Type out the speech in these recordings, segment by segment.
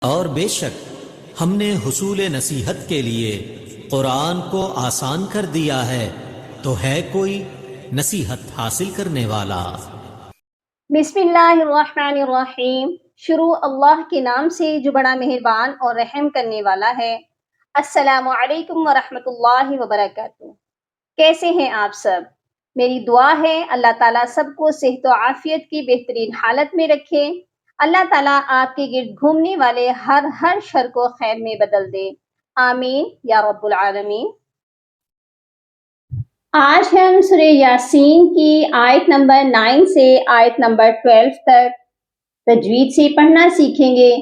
اور بے شک ہم نے حصول نصیحت کے لیے قرآن کو آسان کر دیا ہے، تو ہے کوئی نصیحت حاصل کرنے والا؟ بسم اللہ الرحمن الرحیم۔ شروع اللہ کے نام سے جو بڑا مہربان اور رحم کرنے والا ہے۔ السلام علیکم ورحمۃ اللہ وبرکاتہ۔ کیسے ہیں آپ سب؟ میری دعا ہے اللہ تعالیٰ سب کو صحت و عافیت کی بہترین حالت میں رکھے۔ اللہ تعالیٰ آپ کے گرد گھومنے والے ہر شر کو خیر میں بدل دے، آمین یا رب العالمین۔ آج ہم سورہ یاسین کی آیت نمبر 9 سے آیت نمبر 12 تک تجوید سے پڑھنا سیکھیں گے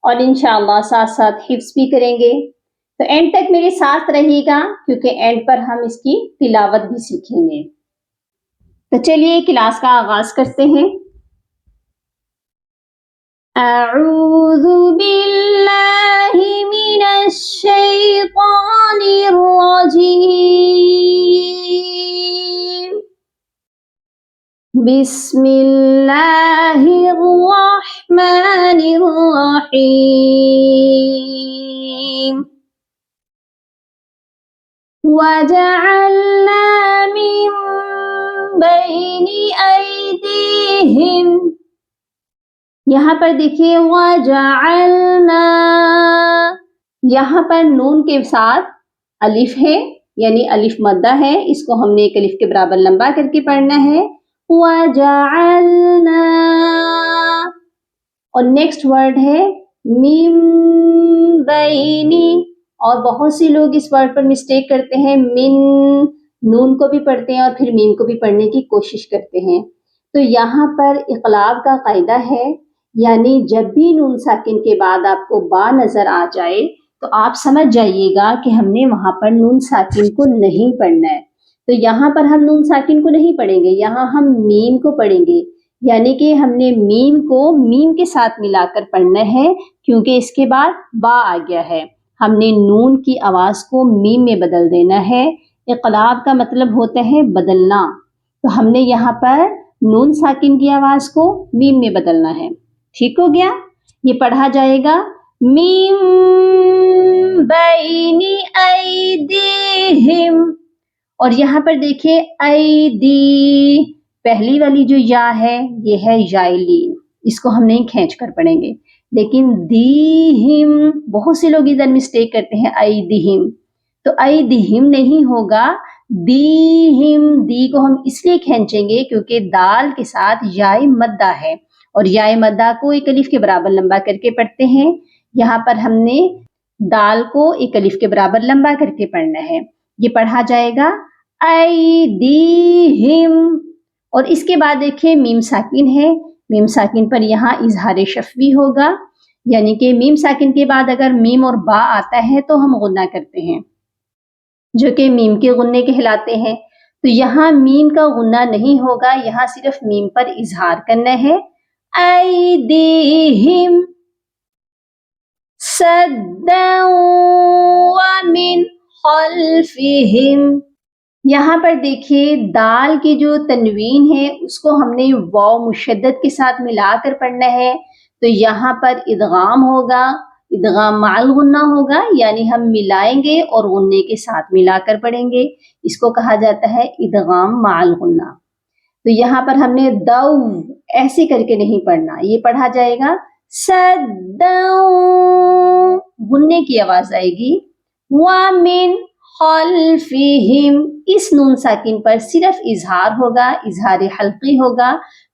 اور انشاءاللہ ساتھ ساتھ حفظ بھی کریں گے۔ تو اینڈ تک میرے ساتھ رہیے گا کیونکہ اینڈ پر ہم اس کی تلاوت بھی سیکھیں گے۔ تو چلیے کلاس کا آغاز کرتے ہیں۔ اعوذ باللہ من الشیطان الرجیم، بسم اللہ الرحمن الرحیم، وَجَعَلْنَا مِن بَيْنِ أَيْدِيهِمْ، یہاں پر دیکھیے وَجَعَلْنَا، یہاں پر نون کے ساتھ الف ہے یعنی الف مدہ ہے، اس کو ہم نے ایک الف کے برابر لمبا کر کے پڑھنا ہے۔ وَجَعَلْنَا، اور نیکسٹ ورڈ ہے مِن بَيْنِ، اور بہت سے لوگ اس ورڈ پر مسٹیک کرتے ہیں، من نون کو بھی پڑھتے ہیں اور پھر میم کو بھی پڑھنے کی کوشش کرتے ہیں۔ تو یہاں پر اقلاب کا قاعدہ ہے، یعنی جب بھی نون ساکن کے بعد آپ کو با نظر آ جائے تو آپ سمجھ جائیے گا کہ ہم نے وہاں پر نون ساکن کو نہیں پڑھنا ہے۔ تو یہاں پر ہم نون ساکن کو نہیں پڑھیں گے، یہاں ہم میم کو پڑھیں گے، یعنی کہ ہم نے میم کو میم کے ساتھ ملا کر پڑھنا ہے کیونکہ اس کے بعد با آ گیا ہے۔ ہم نے نون کی آواز کو میم میں بدل دینا ہے۔ اقلاب کا مطلب ہوتا ہے بدلنا، تو ہم نے یہاں پر نون ساکن کی آواز کو میم میں بدلنا ہے۔ ٹھیک ہو گیا؟ یہ پڑھا جائے گا مِن بَيْنِ أَيْدِيهِمْ، اور یہاں پر دیکھیں ایدی، پہلی والی جو یا ہے یہ ہے یائے لین، اس کو ہم نہیں کھینچ کر پڑھیں گے، لیکن دیہم، بہت سے لوگ ادھر مسٹیک کرتے ہیں ایدیہم، تو ایدیہم نہیں ہوگا، دیہم، دی کو ہم اس لیے کھینچیں گے کیونکہ دال کے ساتھ یائے مدہ ہے اور یائے مدہ کو ایک الف کے برابر لمبا کر کے پڑھتے ہیں۔ یہاں پر ہم نے دال کو ایک الف کے برابر لمبا کر کے پڑھنا ہے۔ یہ پڑھا جائے گا ایدیہم، اور اس کے بعد دیکھیں میم ساکن ہے، میم ساکن پر یہاں اظہار شفوی ہوگا، یعنی کہ میم ساکن کے بعد اگر میم اور با آتا ہے تو ہم غنہ کرتے ہیں جو کہ میم کے غنے کہلاتے ہیں۔ تو یہاں میم کا غنہ نہیں ہوگا، یہاں صرف میم پر اظہار کرنا ہے۔ ایدیہم سدا ومن خلفہم، یہاں پر دیکھیے دال کی جو تنوین ہے اس کو ہم نے واو مشدد کے ساتھ ملا کر پڑھنا ہے، تو یہاں پر ادغام ہوگا، ادغام مع الغنہ ہوگا، یعنی ہم ملائیں گے اور غنے کے ساتھ ملا کر پڑھیں گے، اس کو کہا جاتا ہے ادغام مع الغنہ۔ تو یہاں پر ہم نے دو ایسے کر کے نہیں پڑھنا، یہ پڑھا جائے گا سداؤ، غنے کی آواز آئے گی، وَمِن خلفہم، اس نون ساکن پر صرف اظہار ہوگا، اظہار حلقی ہوگا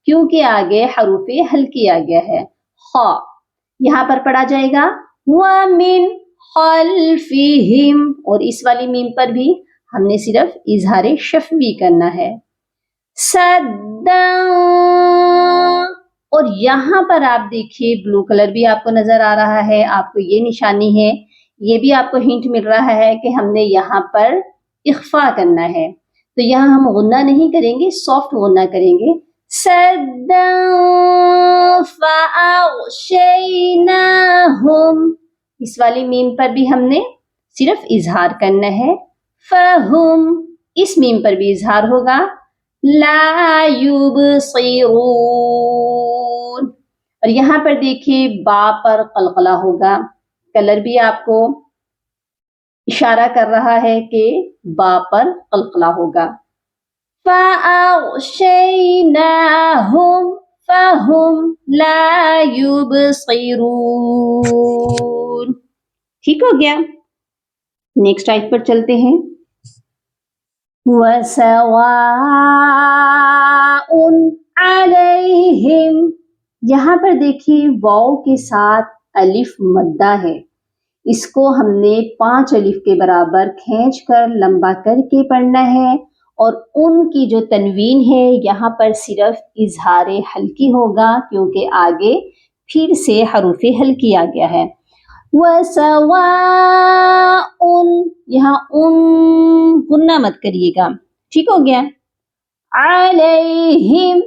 کیونکہ آگے حروف حلقی آ گیا ہے، خا، یہاں پر پڑھا جائے گا وَمِن خلفہم، اور اس والی میم پر بھی ہم نے صرف اظہار شفوی کرنا ہے، سدا، اور یہاں پر آپ دیکھیے بلو کلر بھی آپ کو نظر آ رہا ہے، آپ کو یہ نشانی ہے، یہ بھی آپ کو ہنٹ مل رہا ہے کہ ہم نے یہاں پر اخفا کرنا ہے، تو یہاں ہم غنہ نہیں کریں گے، سافٹ غنہ کریں گے، سدا فاغشیناہم، اس والی میم پر بھی ہم نے صرف اظہار کرنا ہے، فہم، اس میم پر بھی اظہار ہوگا، لا یبصرون، اور یہاں پر دیکھیے با پر قلقلہ ہوگا، کلر بھی آپ کو اشارہ کر رہا ہے کہ با پر قلقلہ ہوگا. فَأَغْشَيْنَاهُمْ فَهُمْ لَا يُبْصِرُونَ. ٹھیک ہو گیا. نیکسٹ آیت پر چلتے ہیں. وَسَوَاءٌ عَلَيْهِمْ. یہاں پر دیکھیے واو کے ساتھ الف مدہ ہے، اس کو ہم نے 5 الف کے برابر کھینچ کر لمبا کر کے پڑھنا ہے، اور ان کی جو تنوین ہے یہاں پر صرف اظہار حلقی ہوگا کیونکہ آگے پھر سے حروف حل کیا گیا ہے. وَسَوَاءٌ یہاں غنہ مت کریے گا. ٹھیک ہو گیا. عَلَيْهِمْ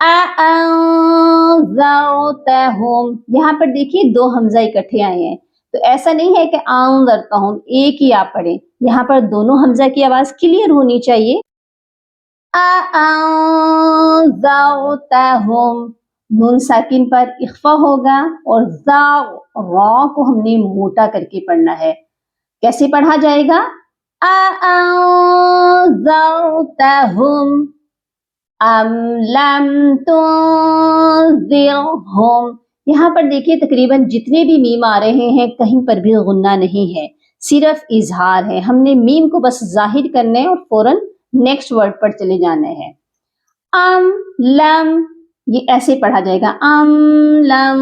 أَأَنذَرْتَهُمْ یہاں پر دیکھیے 2 حمزہ اکٹھے آئے ہیں، تو ایسا نہیں ہے کہ انذرتہم ایک ہی آپ پڑھیں، یہاں پر دونوں حمزہ کی آواز کلیئر ہونی چاہیے. أَأَنذَرْتَهُمْ نون ساکن پر اخفا ہوگا، اور را کو ہم نے موٹا کر کے پڑھنا ہے. کیسے پڑھا جائے گا؟ أَأَنذَرْتَهُمْ أَمْ لَمْ تُنذِرْهُمْ یہاں پر دیکھیے تقریباً جتنے بھی میم آ رہے ہیں کہیں پر بھی غنہ نہیں ہے، صرف اظہار ہے. ہم نے میم کو بس ظاہر کرنا ہے اور فوراً نیکسٹ ورڈ پر چلے جانا ہے. ام لم یہ ایسے پڑھا جائے گا. ام لم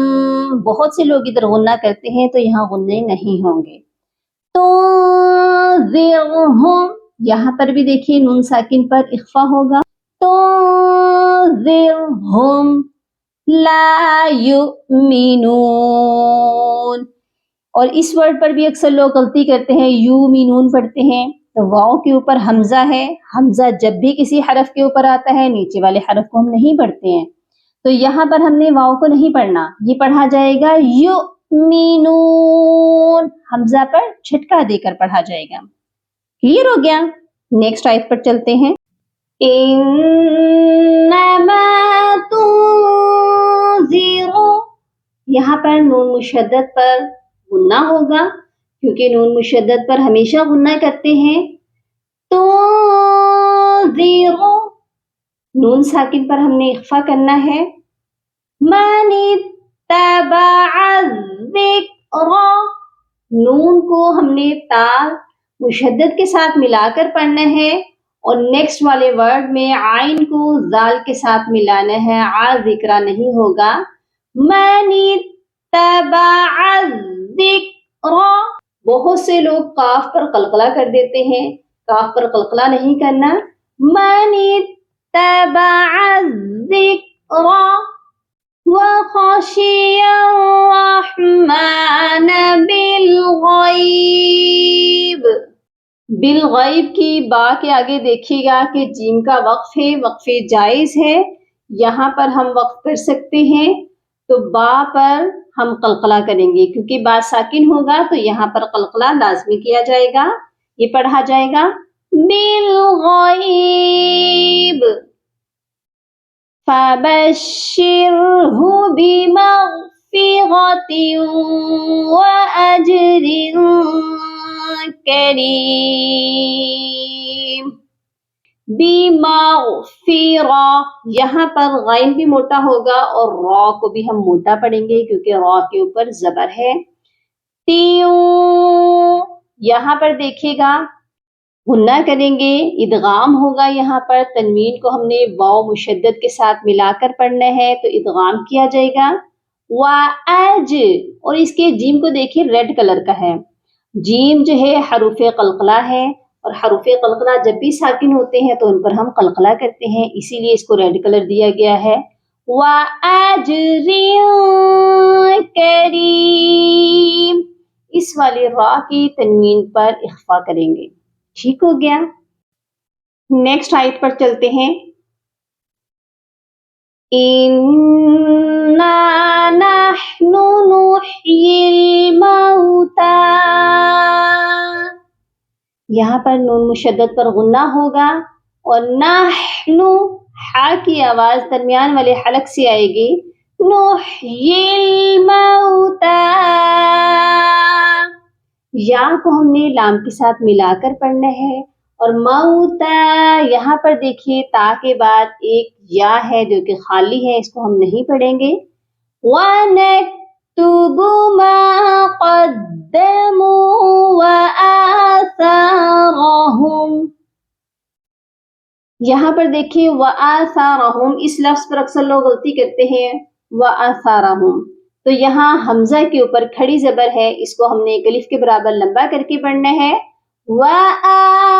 بہت سے لوگ ادھر غنہ کرتے ہیں تو یہاں غنّے نہیں ہوں گے. تنذرہم یہاں پر بھی دیکھیے نون ساکن پر اخفا ہوگا. تنذرہم لا یؤمنون. اور اس ورڈ پر بھی اکثر لوگ غلطی کرتے ہیں، یومنون پڑھتے ہیں، تو واؤ کے اوپر حمزہ ہے. حمزہ جب بھی کسی حرف کے اوپر آتا ہے نیچے والے حرف کو ہم نہیں پڑھتے ہیں، تو یہاں پر ہم نے واؤ کو نہیں پڑھنا، یہ پڑھا جائے گا یؤمنون، حمزہ پر جھٹکا دے کر پڑھا جائے گا. کلیئر ہو گیا. نیکسٹ آیت پر چلتے ہیں. انما تنذر یہاں پر نون مشدد پر غنہ ہوگا کیونکہ نون مشدد پر ہمیشہ غنہ کرتے ہیں. تنذر نون ساکن پر ہم نے اخفا کرنا ہے. من اتبع الذکر نون کو ہم نے تا مشدد کے ساتھ ملا کر پڑھنا ہے، اور نیکسٹ والے ورڈ میں عین کو زال کے ساتھ ملانا ہے، ذکر نہیں ہوگا. من اتبع الذکر بہت سے لوگ کاف پر قلقلہ کر دیتے ہیں، کاف پر قلقلہ نہیں کرنا. من اتبع الذکر وخشی الرحمن بالغیب. بالغیب کی با کے آگے دیکھیے گا کہ جیم کا وقف ہے، وقف جائز ہے، یہاں پر ہم وقف کر سکتے ہیں. تو با پر ہم قلقلہ کریں گے کیونکہ با ساکن ہوگا تو یہاں پر قلقلہ لازمی کیا جائے گا. یہ پڑھا جائے گا بالغیب. فَبَشِّرْهُ بِمَغْفِرَةٍ وَأَجْرٍ کریم. بِمَغْفِرَةٍ یہاں پر غین بھی موٹا ہوگا اور را کو بھی ہم موٹا پڑھیں گے کیونکہ را کے اوپر زبر ہے. یہاں پر دیکھیے گا غنہ کریں گے، ادغام ہوگا. یہاں پر تنوین کو ہم نے واو مشدد کے ساتھ ملا کر پڑھنا ہے تو ادغام کیا جائے گا. وَأَجْ اور اس کے جیم کو دیکھیے ریڈ کلر کا ہے. جیم جو ہے حروف قلقلہ ہے، اور حروف قلقلہ جب بھی ساکن ہوتے ہیں تو ان پر ہم قلقلہ کرتے ہیں، اسی لیے اس کو ریڈ کلر دیا گیا ہے. وَأَجْرٍ کریم اس والی را کی تنوین پر اخفا کریں گے. ٹھیک ہو گیا. نیکسٹ آیت پر چلتے ہیں. اِنَّا نَحْنُ نُحْيِي الْمَوْتَى یہاں پر نون مشدد پر غنہ ہوگا، اور نحن ہا کی آواز درمیان والے حلق سے آئے گی، نحيي الموتى، یا کو ہم نے لام کے ساتھ ملا کر پڑھنا ہے، اور موتا یہاں پر دیکھیے تا کے بعد ایک یا ہے جو کہ خالی ہے، اس کو ہم نہیں پڑھیں گے۔ وَنَكْتُبُ مَا قَدَّمُوا وَآثَارَهُمْ، یہاں پر دیکھیے وَآثَارَهُمْ، اس لفظ پر اکثر لوگ غلطی کرتے ہیں، وَآثَارَهُمْ، تو یہاں حمزہ کے اوپر کھڑی زبر ہے، اس کو ہم نے ایک الف کے برابر لمبا کر کے پڑھنا ہے، وَآثَارَهُمْ۔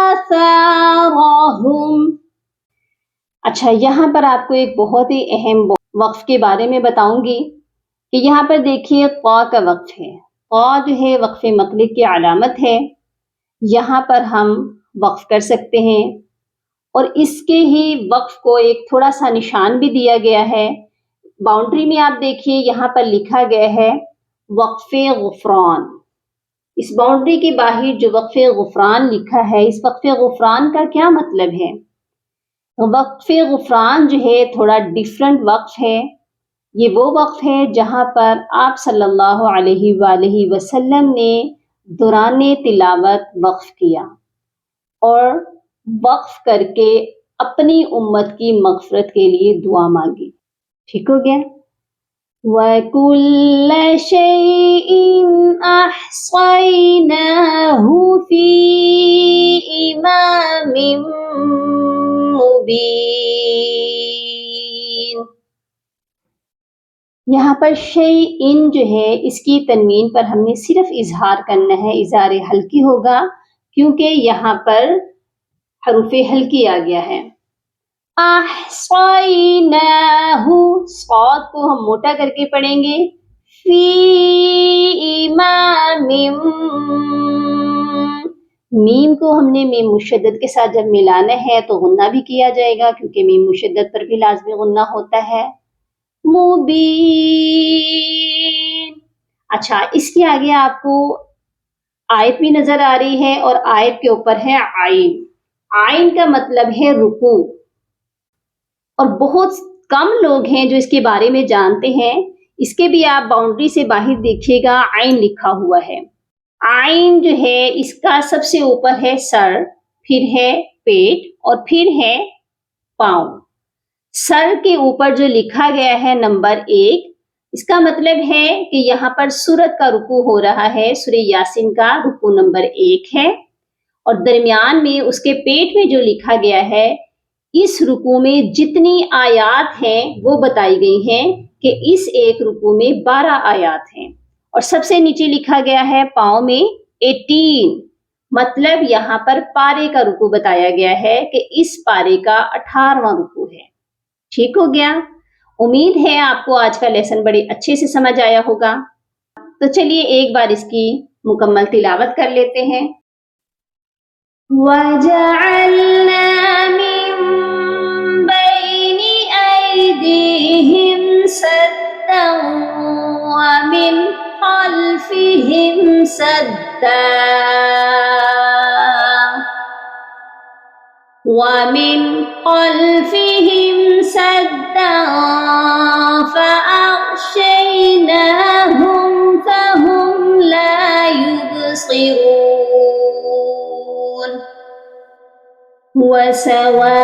اچھا، یہاں پر آپ کو ایک بہت ہی اہم وقف کے بارے میں بتاؤں گی کہ یہاں پر دیکھیے قا کا وقف ہے، قا جو ہے وقف مطلق کی علامت ہے، یہاں پر ہم وقف کر سکتے ہیں، اور اس کے ہی وقف کو ایک تھوڑا سا نشان بھی دیا گیا ہے، باؤنڈری میں آپ دیکھیے یہاں پر لکھا گیا ہے وقف غفران، اس باؤنڈری کے باہر جو وقف غفران لکھا ہے، اس وقف غفران کا کیا مطلب ہے؟ وقف غفران جو ہے تھوڑا ڈیفرنٹ وقف ہے، یہ وہ وقف ہے جہاں پر آپ صلی اللہ علیہ وآلہ وسلم نے دوران تلاوت وقف کیا اور وقف کر کے اپنی امت کی مغفرت کے لیے دعا مانگی، ٹھیک ہو گیا؟ وَكُلَّ شَيْءٍ أَحْصَيْنَاهُ فِي إِمَامٍ مُبِينٍ، یہاں پر شیئن جو ہے اس کی تنوین پر ہم نے صرف اظہار کرنا ہے، اظہار حلقی ہوگا کیونکہ یہاں پر حروف حلقی آ گیا ہے۔ احصیناہ، صاد کو ہم موٹا کر کے پڑھیں گے، فی امام، میم کو ہم نے میم مشدد کے ساتھ جب ملانا ہے تو غنہ بھی کیا جائے گا کیونکہ میم مشدد پر بھی لازمی غنہ ہوتا ہے، مبین۔ اچھا، اس کے آگے آپ کو آیت بھی نظر آ رہی ہے اور آیت کے اوپر ہے عین، عین کا مطلب ہے رکوع، اور بہت کم لوگ ہیں جو اس کے بارے میں جانتے ہیں، اس کے بھی آپ باؤنڈری سے باہر دیکھیے گا عین لکھا ہوا ہے، عین جو ہے اس کا سب سے اوپر ہے سر، پھر ہے پیٹ اور پھر ہے پاؤں، سر کے اوپر جو لکھا گیا ہے نمبر 1، اس کا مطلب ہے کہ یہاں پر سورت کا رکوع ہو رہا ہے، سورہ یاسین کا رکوع نمبر 1 ہے، اور درمیان میں اس کے پیٹ میں جو لکھا گیا ہے، اس رکوع میں جتنی آیات ہیں وہ بتائی گئی ہیں کہ اس ایک رکوع میں 12 آیات ہیں، اور سب سے نیچے لکھا گیا ہے پاؤں میں 18، مطلب یہاں پر پارے کا رکوع بتایا گیا ہے کہ اس پارے کا 18واں رکوع ہے، ٹھیک ہو گیا؟ امید ہے آپ کو آج کا لیسن بڑے اچھے سے سمجھ آیا ہوگا، تو چلیے ایک بار اس کی مکمل تلاوت کر لیتے ہیں۔ وَجَعَلْنَا مِن بَيْنِ أَيْدِيهِمْ سَدًّا وَمِنْ خَلْفِهِمْ سَدًّا فَأَغْشَيْنَاهُمْ فَهُمْ لَا يُبْصِرُونَ وَسَوَاءٌ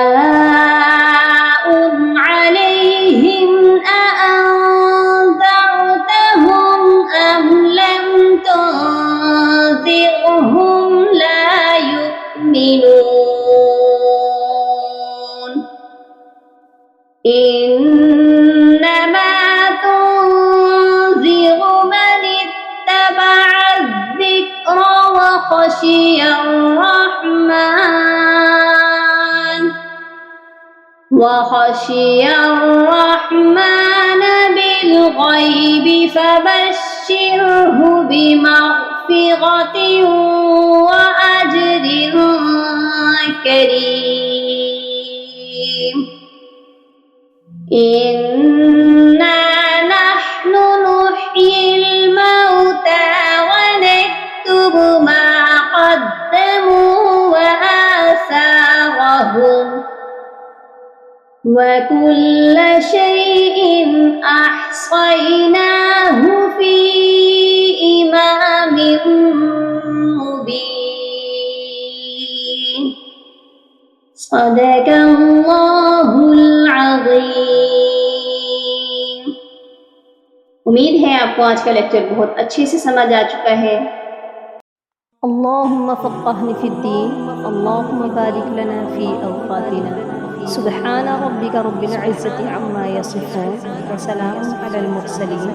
عَلَيْهِمْ أَأَنذَرْتَهُمْ أَمْ لَمْ تُنذِرْهُمْ لَا يُؤْمِنُونَ إِنَّمَا تُنذِرُ مَنِ اتَّبَعَ الذِّكْرَ وَخَشِيَ الرَّحْمَنَ بِالْغَيْبِ فَبَشِّرْهُ بِمَغْفِرَةٍ وَأَجْرٍ كَرِيمٍ إِنَّا نَحْنُ نُحْيِي الْمَوْتَى وَنَكْتُبُ مَا قَدَّمُوا وَآثَارَهُمْ وَكُلَّ شَيْءٍ أَحْصَيْنَاهُ أحصيناه في إمام مبين صدق اللہ العظیم۔ امید ہے آپ کو آج کا لیکچر بہت اچھے سے سمجھ آ چکا ہے۔ اللهم فقهني في الدين، اللهم بارك لنا في أوقاتنا. سبحان ربك رب العزة عما يصفون وسلام على المرسلين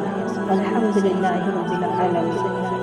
والحمد لله رب العالمين.